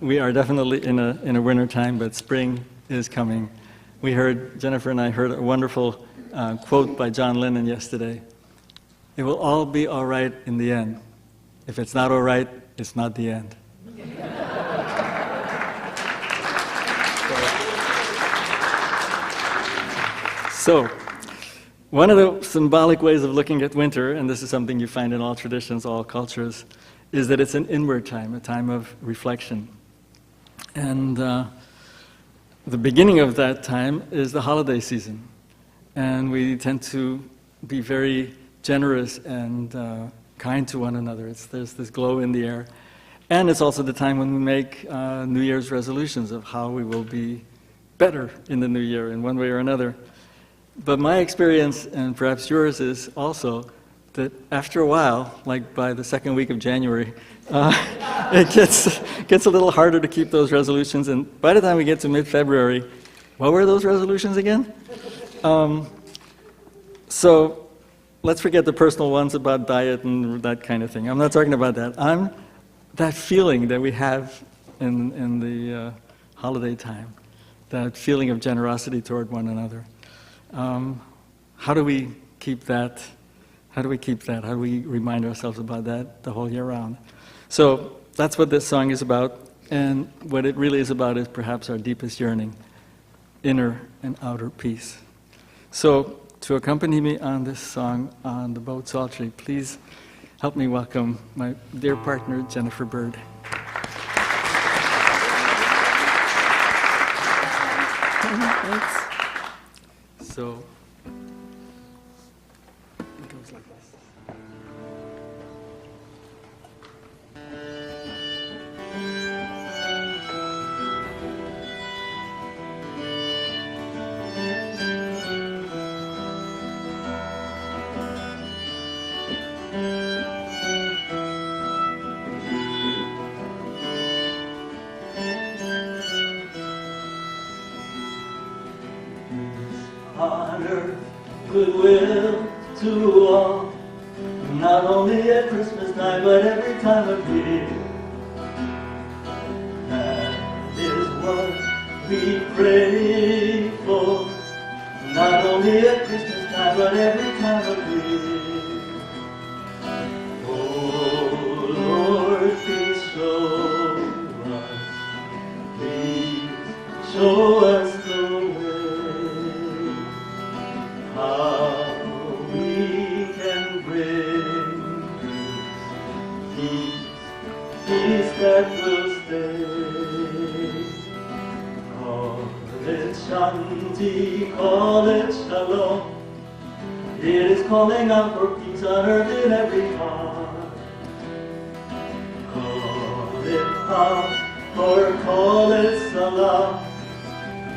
we are definitely in a winter time, but spring is coming. Jennifer and I heard a wonderful quote by John Lennon yesterday. It will all be all right in the end. If it's not all right, it's not the end. So, one of the symbolic ways of looking at winter, and this is something you find in all traditions, all cultures, is that it's an inward time, a time of reflection. And the beginning of that time is the holiday season. And we tend to be very generous and kind to one another. There's this glow in the air. And it's also the time when we make New Year's resolutions of how we will be better in the new year in one way or another. But my experience, and perhaps yours, is also that after a while, like by the second week of January, it gets a little harder to keep those resolutions. And by the time we get to mid-February, what were those resolutions again? So let's forget the personal ones about diet and that kind of thing. I'm not talking about that. That feeling that we have in the holiday time, that feeling of generosity toward one another. How do we keep that? How do we remind ourselves about that the whole year round? So that's what this song is about, and what it really is about is perhaps our deepest yearning, inner and outer peace. So to accompany me on this song on the boat Psaltery, please help me welcome my dear partner, Jennifer Burd. Thanks. So it goes like this. Honor, goodwill to all, not only at Christmas time, but every time of year. That is what we pray for, not only at Christmas time, but every time of year. Oh Lord, please show us the way. How we can bring peace that will stay. Call it Shanti, call it Shalom. It is calling out for peace on earth in every heart. Call it Paz or call it Salah.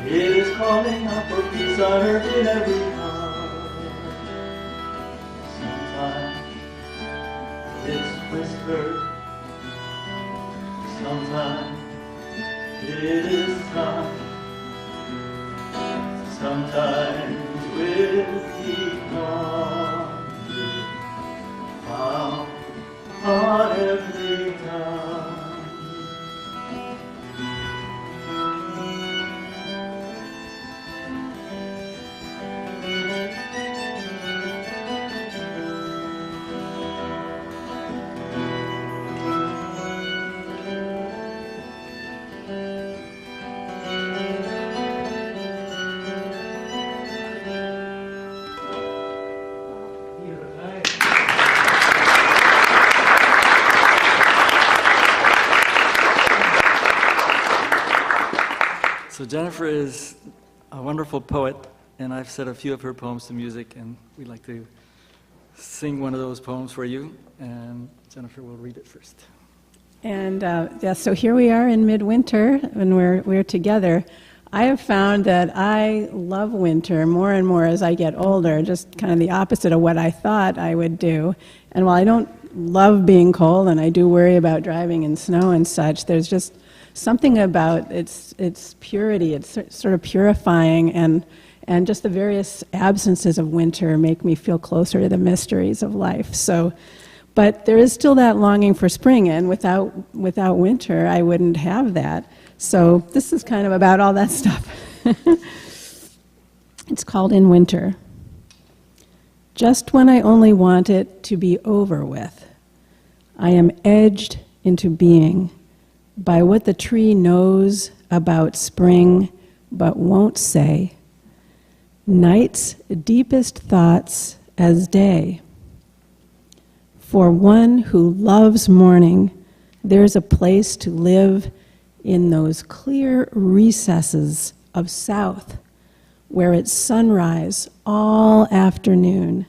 It is calling out for peace on earth in every heart. Sometimes it's whispered, sometimes it is sung, sometimes we'll keep wandering out on every tongue. So Jennifer is a wonderful poet, and I've set a few of her poems to music, and we'd like to sing one of those poems for you, and Jennifer will read it first. And so here we are in midwinter, and we're together. I have found that I love winter more and more as I get older, just kind of the opposite of what I thought I would do. And while I don't love being cold, and I do worry about driving in snow and such, there's just something about its purity. It's sort of purifying, and just the various absences of winter make me feel closer to the mysteries of life. So But there is still that longing for spring, and without winter, I wouldn't have that. So this is kind of about all that stuff. It's called In Winter. Just when I only want it to be over with, I am edged into being by what the tree knows about spring but won't say. Night's deepest thoughts as day. For one who loves morning, there's a place to live in those clear recesses of south where it's sunrise all afternoon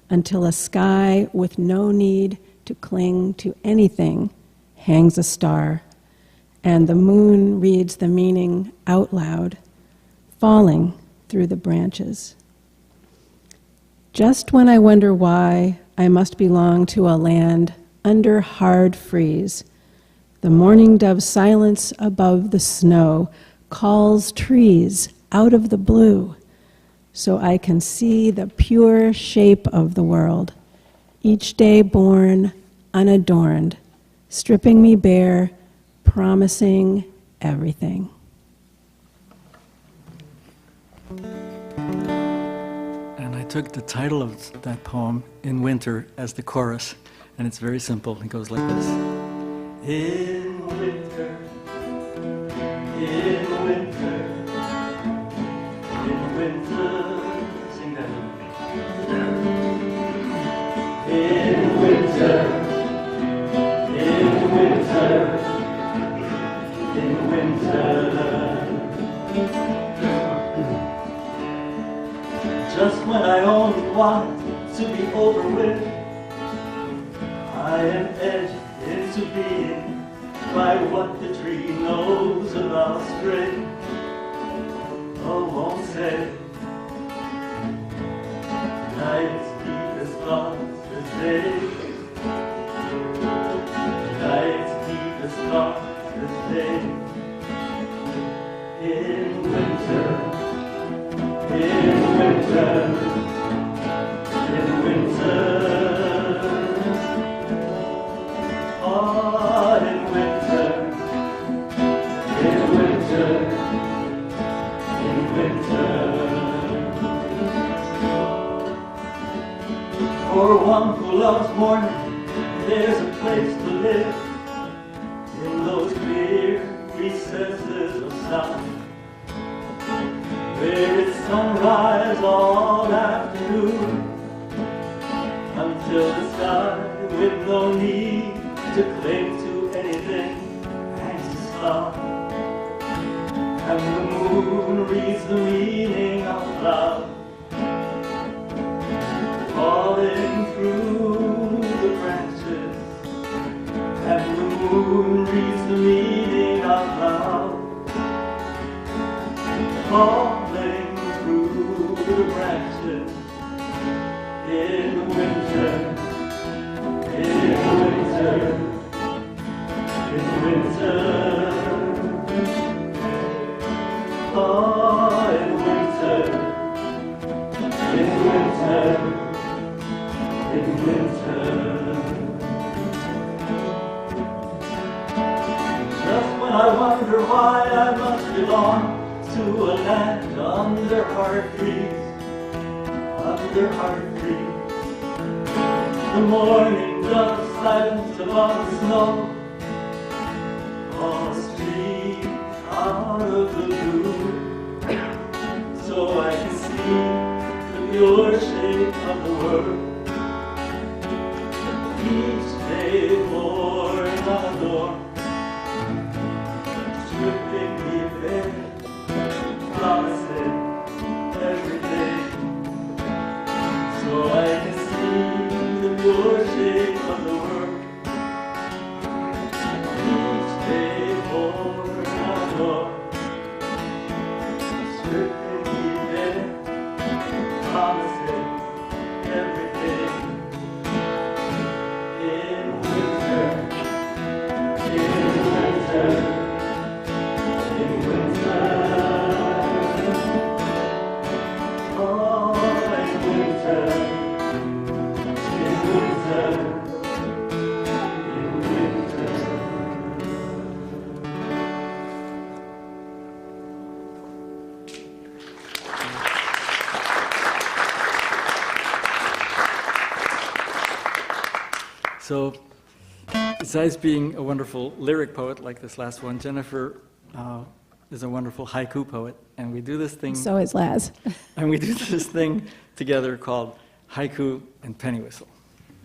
until a sky with no need to cling to anything hangs a star, and the moon reads the meaning out loud, falling through the branches. Just when I wonder why I must belong to a land under hard freeze, the mourning dove silence above the snow calls trees out of the blue, so I can see the pure shape of the world, each day born unadorned, stripping me bare, promising everything. And I took the title of that poem, In Winter, as the chorus, and it's very simple. It goes like this. In winter, in winter, in winter, sing that with me. In winter, in winter, in winter. Just when I only want to be over with, I am edged into being by what the tree knows about spring. Oh, won't say. Night's deepest thoughts as day. Night's deepest thoughts as day. In winter, in winter, in winter. Oh, in winter, in winter, in winter. For one who loves morning, there's a place to live in those clear recesses of sound, where it's sunrise all afternoon until the sky with no need to cling to anything hangs to slump, and the moon reads the meaning out loud, falling through the branches, and the moon reads the meaning out loud, falling through the branches. In winter, in winter, in winter. Oh, in winter, in winter, in winter. Just when I wonder why I must belong to a land under hard trees, under hard trees. The morning dove silent above the snow calls trees out of the blue, so I can see the pure shape of the world. Each day born unadorned, stripping me bare, promising everything, so I can see the pure shape of the world. Each day born unadorned, stripping me bare, promising So, besides being a wonderful lyric poet like this last one, Jennifer is a wonderful haiku poet, and we do this thing. So is Laz. And we do this thing together called haiku and penny whistle.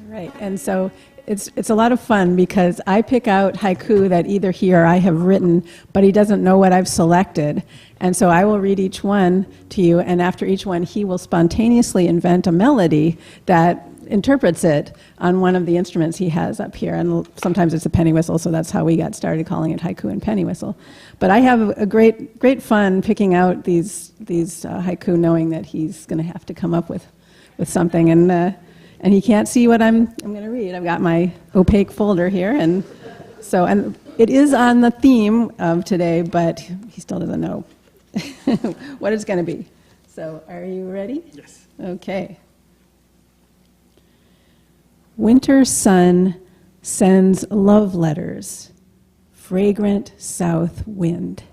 Right, and so it's a lot of fun because I pick out haiku that either he or I have written, but he doesn't know what I've selected. And so I will read each one to you, and after each one, he will spontaneously invent a melody that interprets it on one of the instruments he has up here. And sometimes it's a penny whistle, so that's how we got started calling it haiku and penny whistle. But I have a great fun picking out these haiku, knowing that he's going to have to come up with something. And he can't see what I'm going to read. I've got my opaque folder here, and it is on the theme of today, but he still doesn't know what it's going to be. So, are you ready? Yes. Okay. Winter sun sends love letters, fragrant south wind.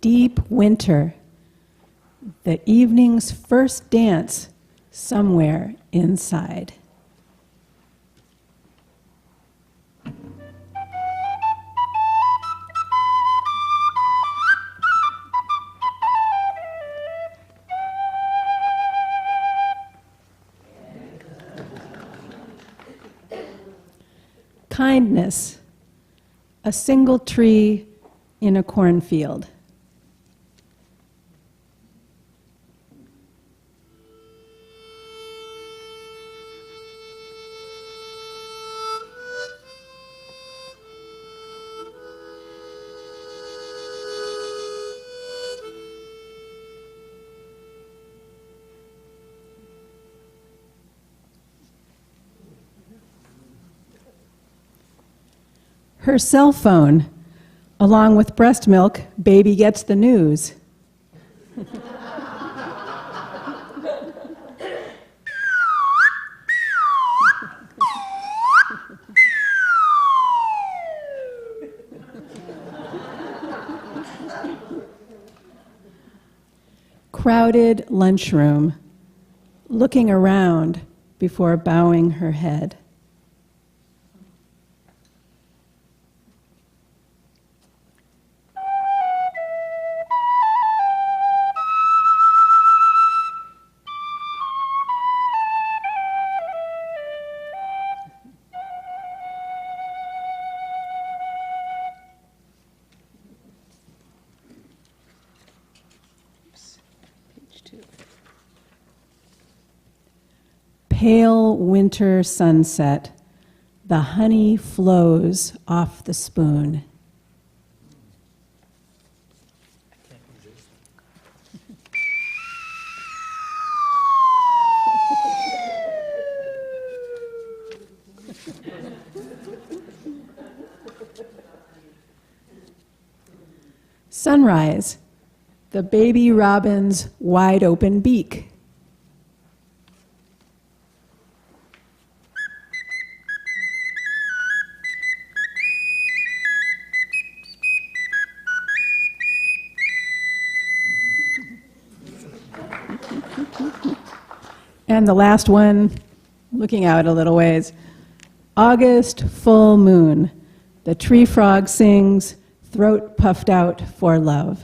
Deep winter, the evening's first dance somewhere inside. Kindness, a single tree in a cornfield. Her cell phone, along with breast milk, baby gets the news. Crowded lunchroom, looking around before bowing her head. Pale winter sunset, the honey flows off the spoon. Sunrise, the baby robin's wide open beak. And the last one, looking out a little ways. August full moon, the tree frog sings, throat puffed out for love.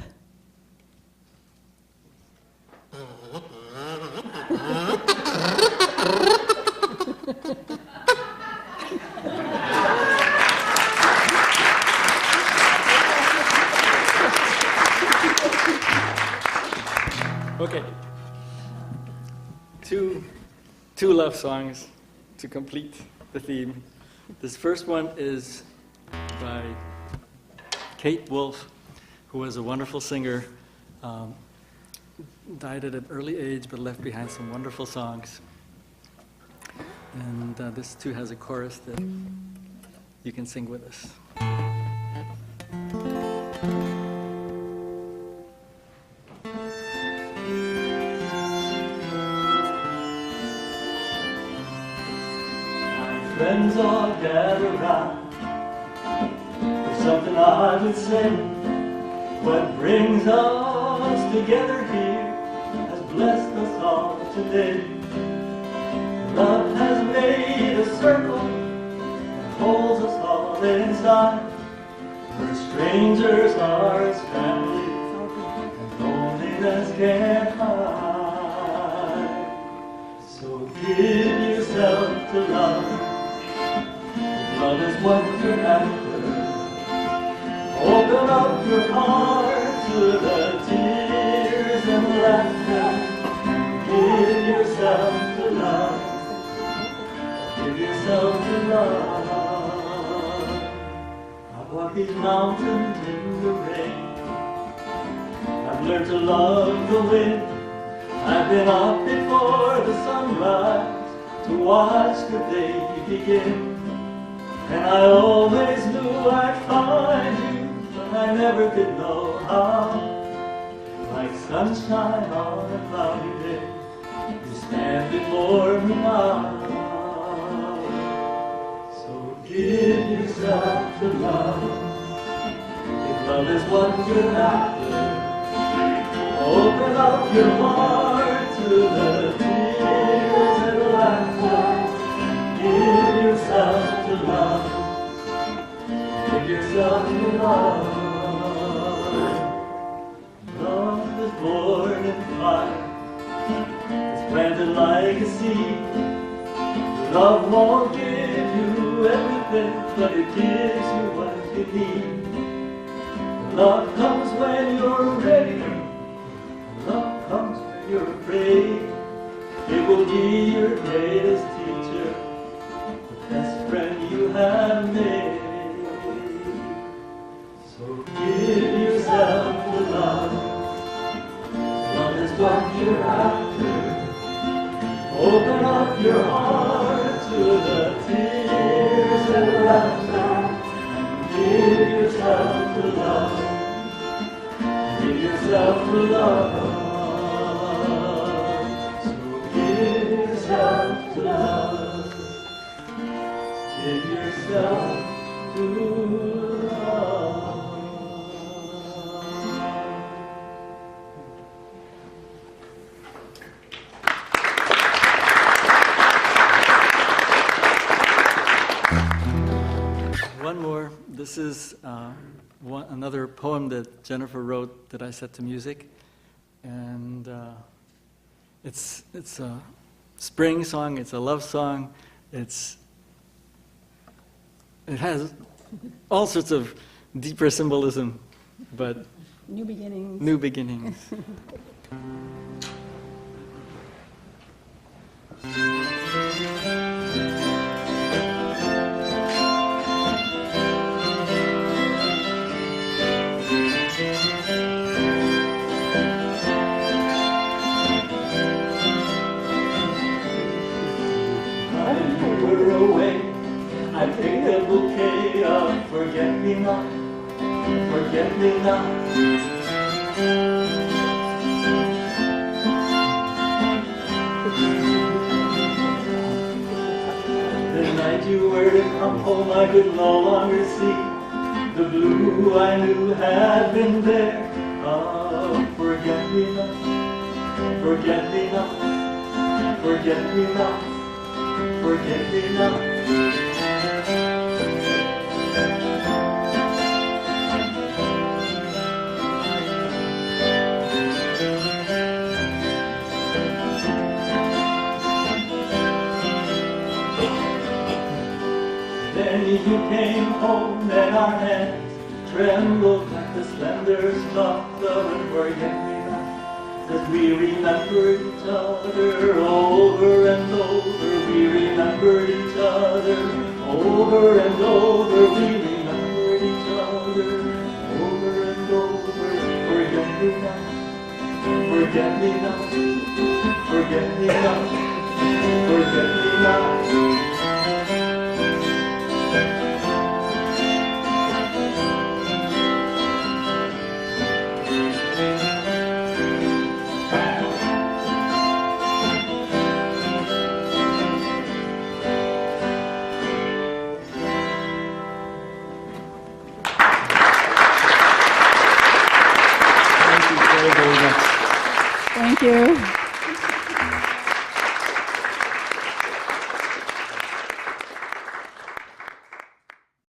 Okay. Two love songs to complete the theme. This first one is by Kate Wolf, who was a wonderful singer, died at an early age but left behind some wonderful songs. And this too has a chorus that you can sing with us. friends all gather round. There's something I would say. What brings us together here has blessed us all today. Love has made a circle and holds us all inside. Where strangers are as family and loneliness can't hide. So give yourself to love. Love is what you're after. Open up your heart to the tears and laughter. Give yourself to love. Give yourself to love. I've walked these mountains in the rain. I've learned to love the wind. I've been up before the sunrise to watch the day begin. And I always knew I'd find you, but I never did know how. Like sunshine on a cloudy day, you stand before me now. So give yourself to love. If love is what you're after, open up your heart to the tears and laughter. Give yourself to love. Give yourself to love. Love is born in fire. It's planted like a seed. Love won't give you everything, but it gives you what you need. Love comes when you're ready. Love comes when you're afraid. It will be your greatest teacher, the best friend you have made. So give yourself to love. Love is what you're after. Open up your heart to the tears and laughter. Give yourself to love. Give yourself to love. So give yourself to love. Give yourself to love. One more. This is another poem that Jennifer wrote that I set to music, and it's a spring song. It's a love song. It has all sorts of deeper symbolism, but New beginnings. new beginnings. I picked a bouquet of forget-me-not, forget-me-not. The night you were to come home, I could no longer see the blue I knew had been there. Oh, forget-me-not, forget-me-not, forget-me-not, forget-me-not. Then you came home and our hands trembled like the slender stalk of a forget-me-not. As we remembered each other over and over, we remembered each other over and over, we remembered each other over and over. Forget-me-not, forget-me-not, forget-me-not, forget-me-not. very, very much. Thank you.